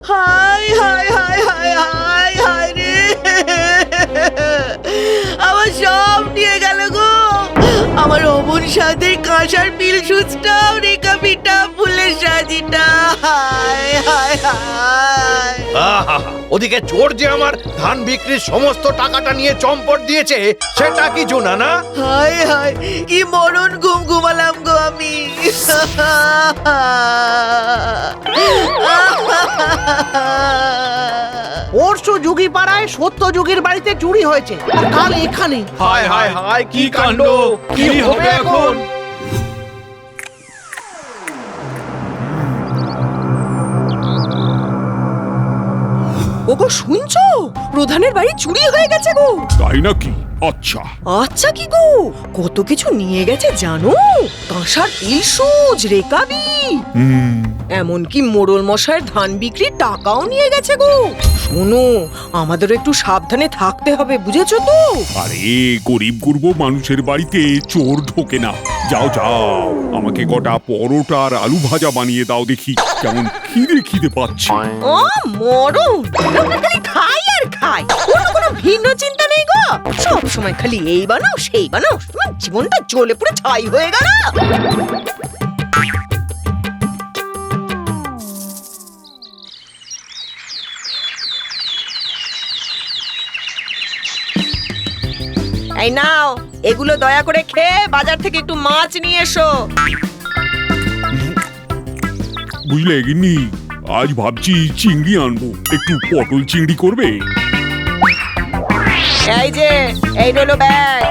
হায় হায় হায় হায় হায় হায় রে, আমার সব নিয়ে গেল গো। আমার অমন সাথে কাঁসার বিল সুচটাও, রেখা পিঠা, ফুলের সাজিটা, হায় হায় হায়। ওদিকে চোর যে আমার ধান বিক্রির সমস্ত টাকাটা নিয়ে চম্পট দিয়েছে, সেটা কি জোনা না? হায় হায়, কি মরণ ঘুম ঘুমালাম গো আমি। পরশু যুগী পাড়ায় সত্য যুগীর বাড়িতে চুরি হয়েছে, আর কাল এখানে। হায় হায় হায়, কি কাণ্ড! কি হবে এখন? ওগো শুনছো, প্রধানের বাড়ি চুরি হয়ে গেছে গো। তাই নাকি? আচ্ছা আচ্ছা কি গো, কত কিছু নিয়ে গেছে জানো? কাঁসার ইলসুজ, রেকাবি, এমনকি মোড়ল মশাইয়ের ধান বিক্রির টাকাও নিয়ে গেছে গো। শোনো, আমাদের একটু সাবধানে থাকতে হবে, বুঝেছো তো? আরে গরিব গুরব মানুষের বাড়িতে চোর ঢোকে না। যাও যাও, আমাকে কটা পরোটা আর আলু ভাজা বানিয়ে দাও দেখি, কেমন খিদে খিদে পাচ্ছে। ও মরণ, লোকটা খালি খাই আর খাই, কোনো ভিন্ন চিন্তা নেই গো। সব সময় খালি এই বানাও সেই বানাও, তোমার জীবনটা জ্বলে পুড়ে ছাই হয়ে গেল। এই নাও, এগুলো দয়া করে খেয়ে বাজার থেকে একটু মাছ নিয়ে এসো। বুঝলে গিন্নি, আজ ভাবছি চিংড়ি আনবো, একটু পটল চিংড়ি করবে? এই যে, এই হলো ব্যাগ।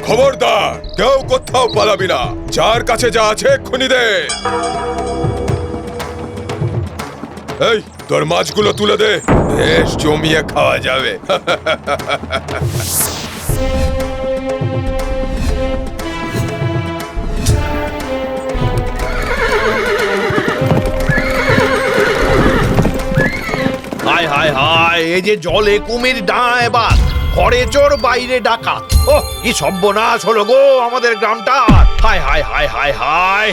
খবরদার, কেউ কোথাও পালাবি না। যার কাছে যা আছে এক্ষুনি দে। এই, তোর মাছগুলো তুলে দে, বেশ জমিয়ে খাওয়া যাবে। হায় হায় হায়, এই যে জলে কুমির ডাঁ, এবার ঘরে চোর বাইরে ডাকাত। ও কি সর্বনাশ হলো গো আমাদের গ্রামটা। হায় হায় হায় হায় হায়।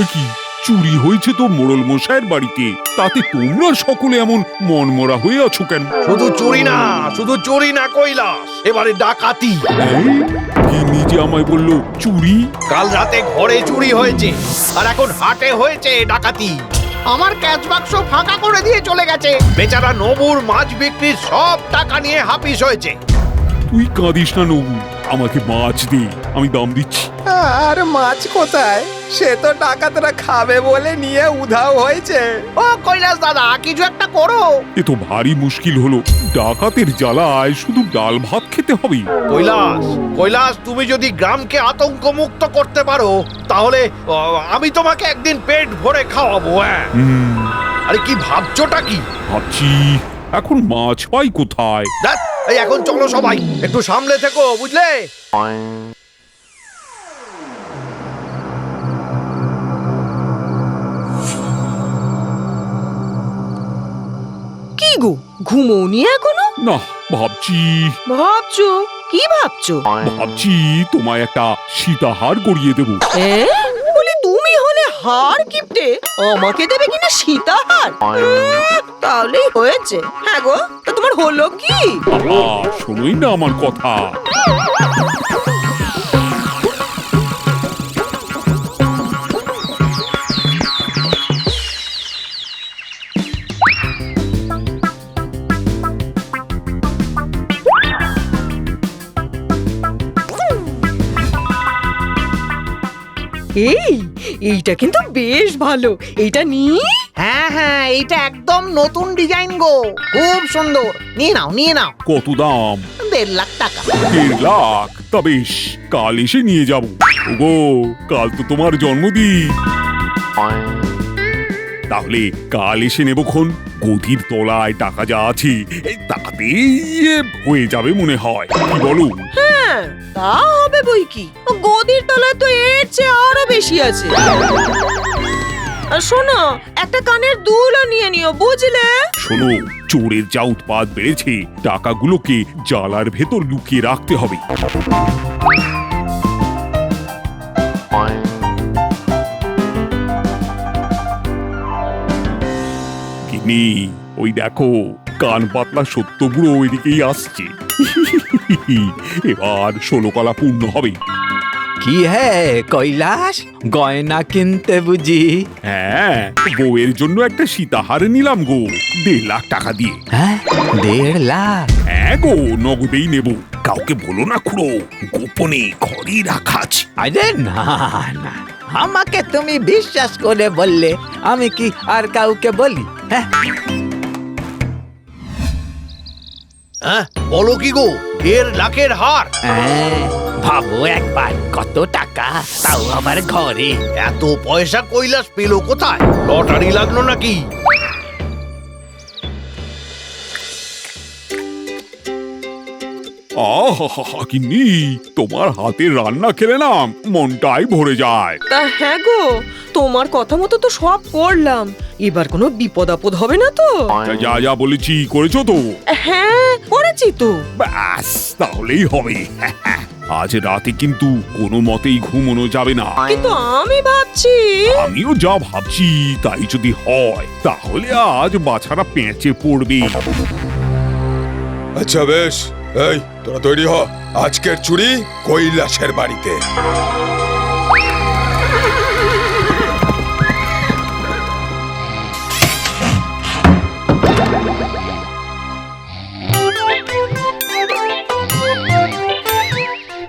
এ কি, চুরি হয়েছে তো মোড়ল মশাইয়ের বাড়িতে, তাতে তোমরা সকলে এমন মনমরা হয়ে আছো কেন? শুধু চুরি না, শুধু চুরি না কৈলাস, এবারে ডাকাতি। গিন্নি যে আমায় বললো চুরি। কাল রাতে ঘরে চুরি হয়েছে, আর এখন হাটে হয়েছে ডাকাতি। আমার ক্যাশ বাক্স ফাঁকা করে দিয়ে চলে গেছে। বেচারা নবুর মাছ বিক্রির সব টাকা নিয়ে হাপিস হয়েছে। তুই কাঁদিস না নবু, আমাকে মাছ দে, আমি দাম দিচ্ছি। আর মাছ কোথায়? সে তো ডাকাতরা খাবে বলে নিয়ে উধাও হয়েছে। ও কৈলাস দাদা, কিছু একটা করো। এ তো ভারী মুশকিল হলো, ডাকাতের জ্বালায় শুধু ডাল ভাত খেতে হবে। কৈলাস, কৈলাস, তুমি যদি গ্রামকে আতঙ্ক মুক্ত করতে পারো, তাহলে আমি তোমাকে একদিন পেট ভরে খাওয়াবো। হ্যাঁ, আরে কি ভাবছোটা কি? ভাবছি এখন মাছ পাই কোথায়। ধ্যাৎ, এই এখন চলো সবাই, একটু সামলে থেকো, বুঝলে? কি গো, ঘুমোনি এখনো? না, ভাবছি ভাবছো? কি ভাবছো? ভাবছি তোমায় একটা সীতাহার গড়িয়ে দেবো। বলি তুমি হলে হার কিপটে, আমাকে দেবে কিনা সীতাহার? তাহলেই হয়েছে। হ্যাঁ গো, তা তোমার হলো কি? শোনোই না আমার কথা। এইটা কিন্তু বেশ ভালো, এইটা নি। হ্যাঁ হ্যাঁ, এইটা একদম নতুন ডিজাইন গো, খুব সুন্দর। নিয়ে নাও নিয়ে নাও। কত দাম? 1.5 লাখ টাকা। 1.5 লাখ? তা বেশ, কাল এসে নিয়ে যাব। ওগো, কাল তো তোমার জন্মদিন, তাহলে কাল এসে নেবক্ষণ। গদির তলায় টাকা যা আছে তাতেই হয়ে যাবে মনে হয়, কি বলো? হ্যাঁ, তা হবে বই কি, গদির তলায় তো এর চেয়ে আরো বেশি আছে। আর শোনো, একটা কানের দুলও নিয়ে নিও, বুঝলে? শোনো, চোরের যা উৎপাত বেড়েছে, টাকাগুলোকে জালার ভেতর লুকিয়ে রাখতে হবে। গিন্নি, ওই দেখো, কান পাতলা সত্য বুড়ো ওইদিকেই আসছে। এবার 16 কলা পূর্ণ হবে। কি হে কৈলাস, গয়না কিনতে বুঝি? হ্যাঁ, বউয়ের জন্য একটা সীতাহার নিলাম গো, 1.5 লাখ টাকা দিয়ে। হ্যাঁ, 1.5 লাখ? হ্যাঁ গো, নগদেই নেব। কাউকে বলো না খুড়ো, গোপনে ঘরেই রাখা আছে। আরে না না, আমাকে তুমি বিশ্বাস করে বললে, আমি কি আর কাউকে বলি? হ্যাঁ, হ্যাঁ বলো কি গো, 1.5 লাখের হার? হ্যাঁ, ভাবো একবার, কত টাকা, তাও আবার ঘরে। এত পয়সা কৈলাস পেলো কোথায়? লটারি লাগলো নাকি? আহা গিন্নি, তোমার হাতের রান্না খেলে না মনটাই ভরে যায়। তা হ্যাঁ গো, তোমার কথা মতো তো সব করলাম, এবার কোনো বিপদ আপদ হবে না তো? যা যা বলেছি করেছো তো? হ্যাঁ, করেছি তো। ব্যাস, তাহলেই হবে। আজ রাতে কিন্তু কোনো মতেই ঘুমোনো যাবে না। কিন্তু আমি ভাবছি, আমিও যা ভাবছি তাই যদি হয়, তাহলে আজ বাছারা পেঁচে পড়বে। আচ্ছা বেশ, এই তোরা তৈরি হ, আজকের চুরি কৈলাসের বাড়িতে।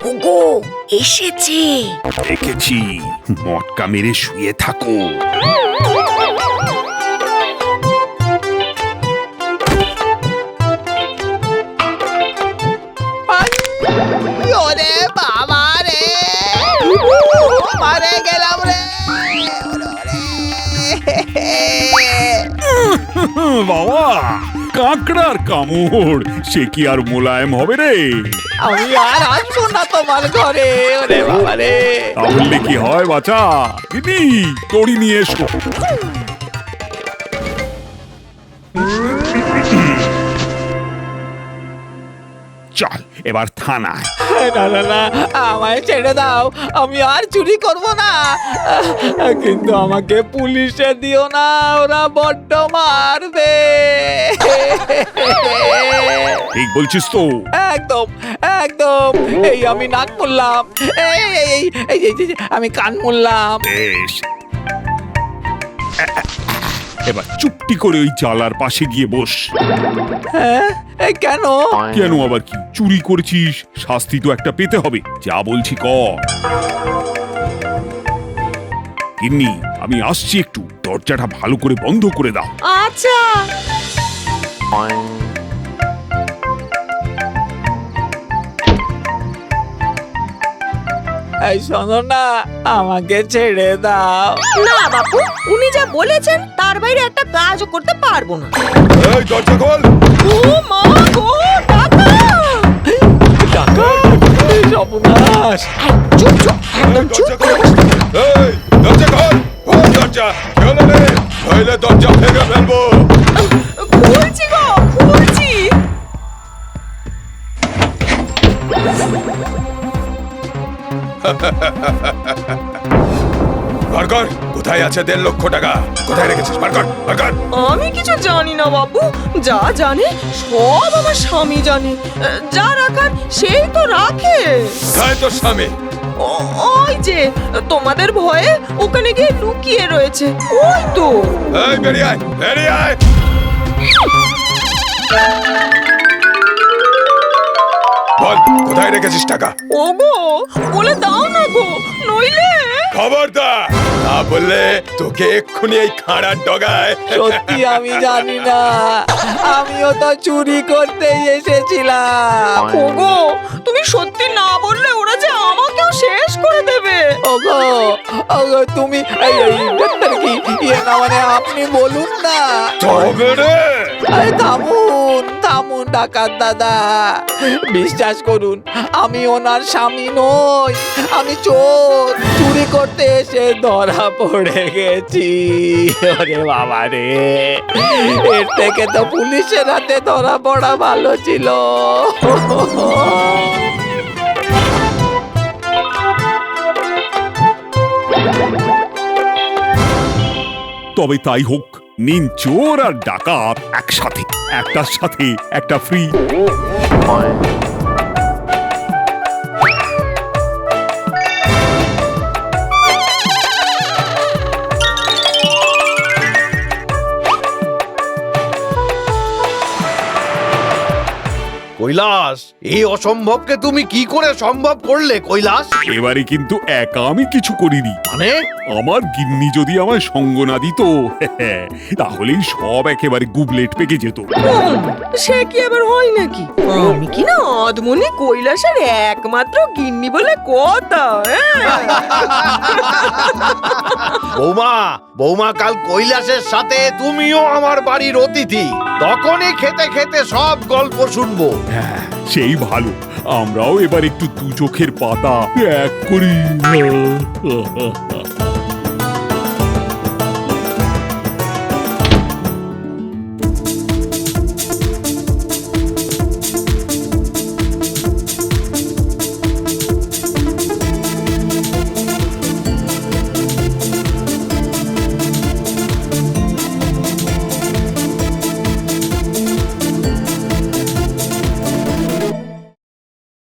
ওগো এসেছে। দেখেছি, মটকা মেরে শুয়ে থাকো। ওরে বাবা রে, মারে গেলাম রে। বাবা, কাঁকড়ার কামড়, সে কি আর মোলায়েম হবে রে? আমি আর আসবো না তোমার ঘরে, ওরে বাবা রে। তাহলে কি হয় বাছা? দিদি, দড়ি নিয়ে এসো। চল এবার থানায়। না না না, আমায় ছেড়ে দাও, আমি আর চুরি করব না। কিন্তু আমাকে পুলিশে দিও না, ওরা বড্ড মারবে। ঠিক বলছিস তো? একদম একদম, এই আমি নাক মুললাম, এই এই এই এই এই, আমি কান মুললাম। বেশ, এবার চুপটি করে ওই জালার পাশে গিয়ে বস। হ্যাঁ, এই কেন? কেন আবার কি? চুরি করেছিস, শাস্তি তো একটা পেতে হবে। যা বলছি কর। গিন্নি, আমি আসছি একটু, দরজাটা ভালো করে বন্ধ করে দাও। আচ্ছা। এই শোনো না, আমাকে ছেড়ে দাও। না বাপু, উনি যা বলেছেন তার বাইরে একটা কাজও করতে পারবো না। এই দরজা খোল। ও মা গো, টাকা! টাকা? এই সর্বনাশ। চুপ চুপ, এই একদম চুপ। দরজা খোল। এই দরজা খোল, খোল দরজা। কেন রে? নইলে দরজা ভেঙে ফেলবো। খুলছি গো, খুলছি। বার কর, কোথায় আছে 1.5 লক্ষ টাকা? কোথায় রেখেছিস? বার কর, বার কর। আমি কিছু জানি না বাবু, যা জানে সব আমার স্বামী জানে। যা রাখার সেই তো রাখে। কোথায় তোর স্বামী? ওই যে তোমাদের ভয়ে ওখানে গিয়ে লুকিয়ে রয়েছে, ওই তো। এই বেরিয়ে আয়, বেরিয়ে আয়। বল, কোথায় রেখেছিস টাকা? ওগো বলে দাও না গো, নইলে। খবরদার, না বললে তোকে এক্ষুনি এই খাঁড়ার ডগায়। সত্যি আমি জানি না, আমিও তো চুরি করতেই এসেছিলাম। ওগো তুমি সত্যি না বললে ওরা যে আমাকেও শেষ করে দেবে। ওগো ওগো, তুমি এই এই ডাক্তার কি ইয়ে না, মানে আপনি বলুন না। তবে রে, আরে থামুন থামুন করুন ডাকাত দাদা, বিশ্বাস করুন আমি ওনার স্বামী নই, আমি চোর, চুরি করতে এসে ধরা পড়ে গেছি। ওরে বাবা রে, এর থেকে তো পুলিশের হাতে ধরা পড়া ভালো ছিল। তবে তাই হোক, নিন চোর আর ডাকাত একসাথে, একটার সাথে একটা ফ্রি। কৈলাস, এই অসম্ভবকে তুমি কি করে সম্ভব করলে কৈলাস? এবারে কিন্তু একা আমি কিছু করিনি। মানে আমার গিন্নি যদি আমায় সঙ্গ না দিত, তাহলেই সব একেবারে গুবলেট পেকে যেত। সে কি আবার হয় নাকি? আমি কি না আদমনি কৈলাসের একমাত্র গিন্নি বলে কথা। বৌমা, বৌমা কাল কৈলাসের সাথে তুমিও আমার বাড়ির অতিথি, তখনই খেতে খেতে সব গল্প শুনবো। হ্যাঁ, সেই ভালো। আমরাও এবার একটু দু চোখের পাতা এক করি।